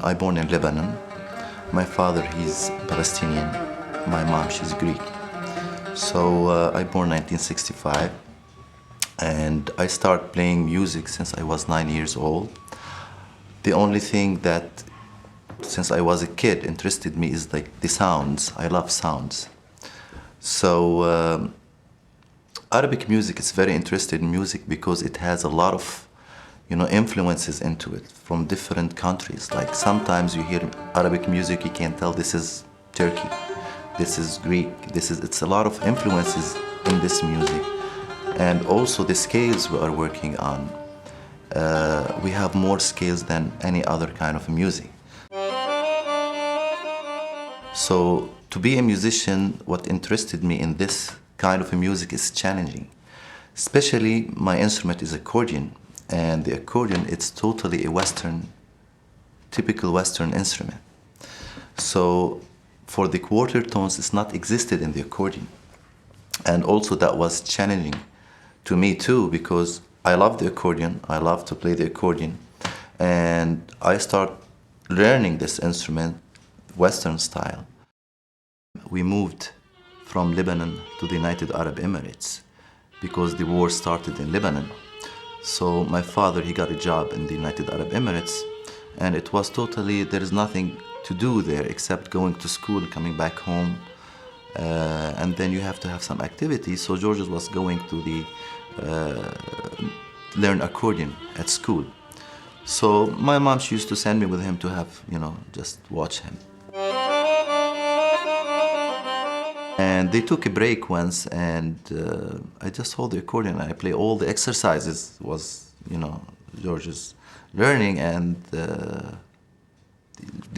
I born in Lebanon. My father, he's Palestinian. My mom, she's Greek. So I born 1965, and I started playing music since I was 9 years old. The only thing that, since I was a kid, interested me is like the sounds. I love sounds. So Arabic music is very interested in music because it has a lot of influences into it from different countries. Like sometimes you hear Arabic music, you can tell this is Turkey, this is Greek, it's a lot of influences in this music. And also the scales we are working on. We have more scales than any other kind of music. So to be a musician, what interested me in this kind of music is challenging. Especially my instrument is accordion. And the accordion, it's totally a Western, typical Western instrument. So for the quarter tones, it's not existed in the accordion. And also that was challenging to me too, because I love the accordion, I love to play the accordion. And I start learning this instrument, Western style. We moved from Lebanon to the United Arab Emirates because the war started in Lebanon. So my father, he got a job in the United Arab Emirates, and it was totally, there is nothing to do there except going to school, coming back home, and then you have to have some activities. So George was going to the learn accordion at school. So my mom, she used to send me with him to have, just watch him. And they took a break once, and I just hold the accordion and I play all the exercises was, George's learning, and the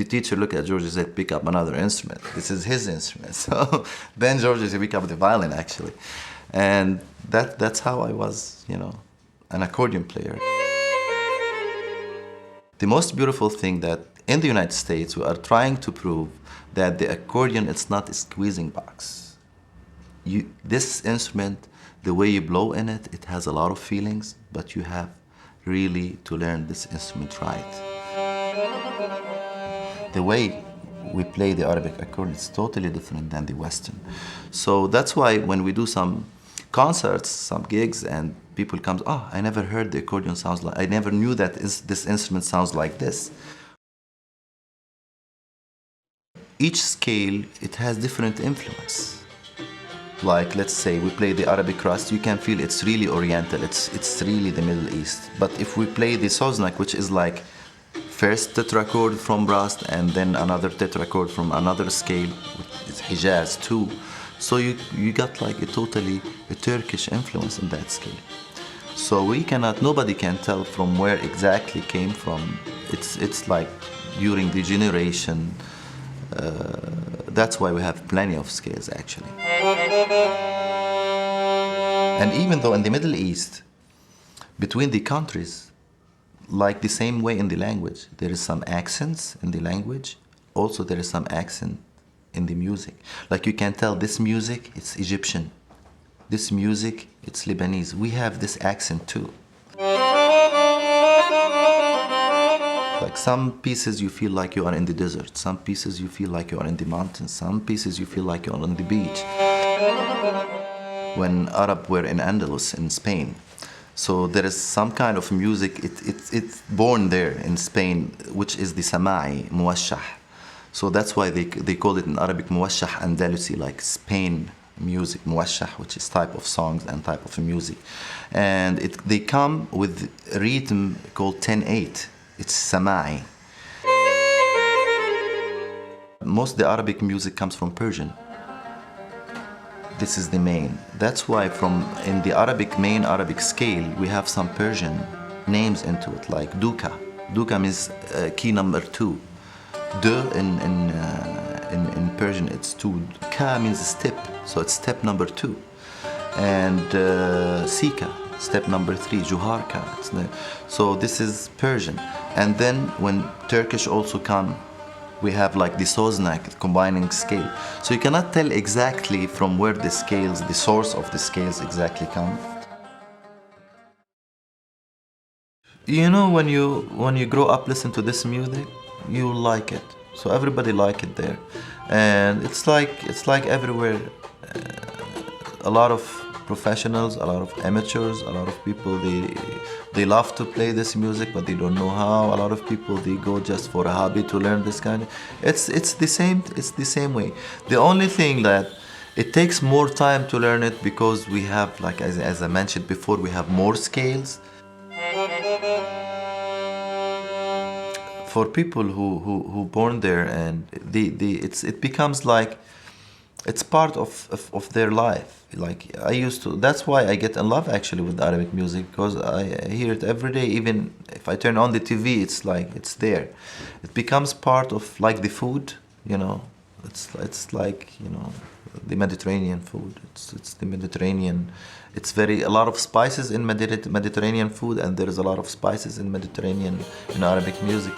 teacher looked at George and said, pick up another instrument. This is his instrument. So then George said, pick up the violin, actually. And that's how I was, an accordion player. The most beautiful thing that in the United States, we are trying to prove that the accordion, it's not a squeezing box. This instrument, the way you blow in it, it has a lot of feelings, but you have really to learn this instrument right. The way we play the Arabic accordion is totally different than the Western. So that's why when we do some concerts, some gigs, and people come, oh, I never heard the accordion sounds like, I never knew that this instrument sounds like this. Each scale, it has different influence. Like, let's say we play the Arabic crust, you can feel it's really Oriental, it's really the Middle East. But if we play the Soznak, which is like first tetrachord from Rast and then another tetrachord from another scale, it's Hijaz too. So you got like a totally Turkish influence in that scale. So we cannot, nobody can tell from where exactly came from. It's like during the generation. That's why we have plenty of scales, actually. And even though in the Middle East, between the countries, like the same way in the language, there is some accents in the language. Also, there is some accent in the music. Like you can tell this music, it's Egyptian. This music, it's Lebanese. We have this accent too. Like some pieces you feel like you are in the desert, some pieces you feel like you are in the mountains, some pieces you feel like you are on the beach. When Arab were in Andalus in Spain, So there is some kind of music, it's born there in Spain, which is the Sama'i, Muwashah. So that's why they call it in Arabic Muwashah Andalusi, like Spain music, Muwashah, which is type of songs and type of music. And they come with a rhythm called 10/8. It's Sama'i. Most of the Arabic music comes from Persian. This is the main. That's why in the main Arabic scale, we have some Persian names into it, like Duka. Duka means key number 2. De in Persian it's 2. Ka means step, so it's step number 2. And Sika, step number 3. Juharka. So this is Persian. And then when Turkish also come, we have like the Soznak, combining scale. So you cannot tell exactly from where the scales, the source of the scales exactly come. You know, when you grow up listen to this music, you like it. So everybody like it there. And it's like everywhere. A lot of professionals, a lot of amateurs, a lot of people, they love to play this music, but they don't know how. A lot of people, they go just for a hobby to learn this kind of. It's the same way. The only thing that it takes more time to learn it because we have, like as I mentioned before, we have more scales. For people who born there, and it becomes like it's part of their life. Like I used to. That's why I get in love actually with Arabic music, because I hear it every day. Even if I turn on the TV, it's like it's there. It becomes part of like the food, you know. It's like, you know, the Mediterranean food. It's the Mediterranean. It's a lot of spices in Mediterranean food, and there is a lot of spices in in Arabic music.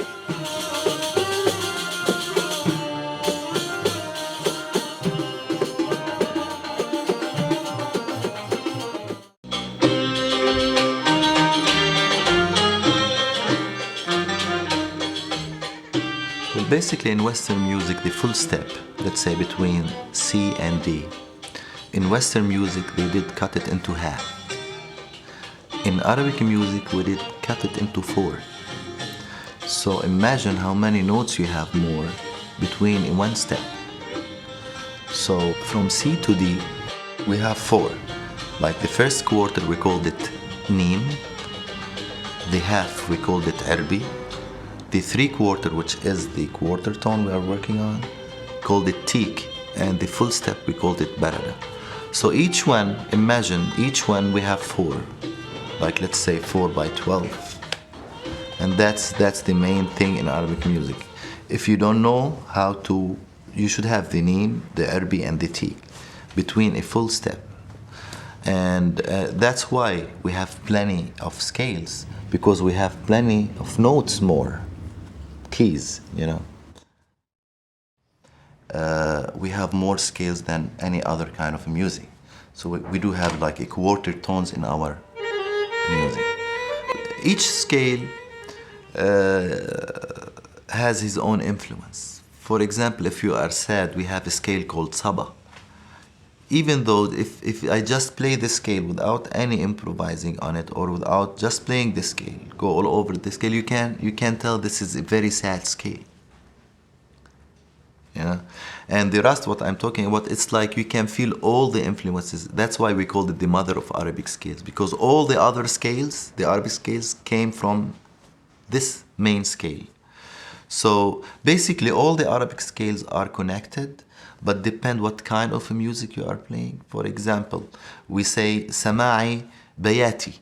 Well, basically in Western music, the full step, let's say between C and D, in Western music they did cut it into half. In Arabic music we did cut it into 4. So imagine how many notes you have more between in one step. So from C to D we have 4. Like the first quarter we called it Neem, the half we called it Erbi, the 3/4, which is the quarter tone we are working on, called it Teak, and the full step we called it Barada. So each one, imagine each one we have 4, like let's say 4 by 12. And that's the main thing in Arabic music. If you don't know how to, you should have the Neem, the Erbi, and the Teak between a full step. And that's why we have plenty of scales, because we have plenty of notes more, keys, you know. We have more scales than any other kind of music. So we do have like a quarter tones in our music. Each scale has his own influence. For example, if you are sad, we have a scale called Saba. Even though if I just play the scale without any improvising on it, or without just playing the scale, go all over the scale, you can tell this is a very sad scale. Yeah, and the rest, what I'm talking about, it's like you can feel all the influences. That's why we called it the mother of Arabic scales, because all the other scales, the Arabic scales, came from this main scale. So basically all the Arabic scales are connected, but depend what kind of music you are playing. For example, we say Sama'i Bayati.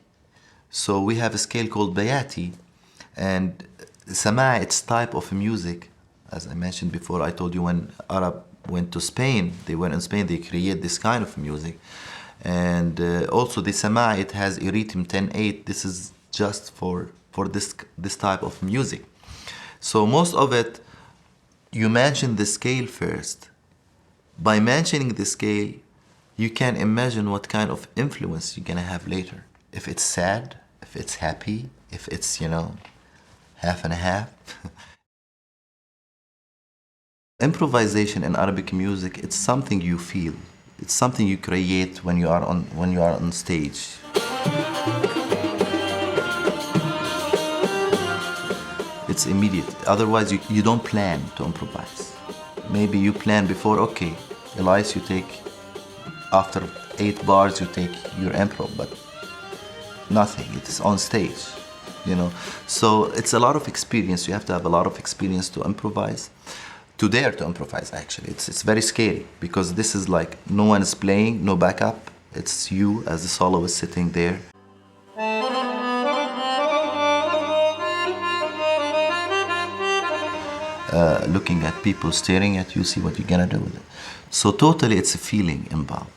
So we have a scale called Bayati, and Sama'i, it's type of music. As I mentioned before, I told you when Arab went to Spain, they went in Spain, they create this kind of music. And also the Sama'i, it has a rhythm 10/8. This is just for this type of music. So most of it, you mention the scale first. By mentioning the scale, you can imagine what kind of influence you're gonna have later. If it's sad, if it's happy, if it's, you know, half and a half. Improvisation in Arabic music, it's something you feel. It's something you create when you are on stage. it's immediate. Otherwise, you don't plan to improvise. Maybe you plan before, okay, Elias, you take, after 8 bars, you take your improv, but nothing, it's on stage, you know. So it's a lot of experience. You have to have a lot of experience to improvise, to dare to improvise, actually. It's very scary, because this is like, no one is playing, no backup. It's you as the soloist sitting there. Looking at people staring at you, see what you're gonna do with it. So totally it's a feeling involved.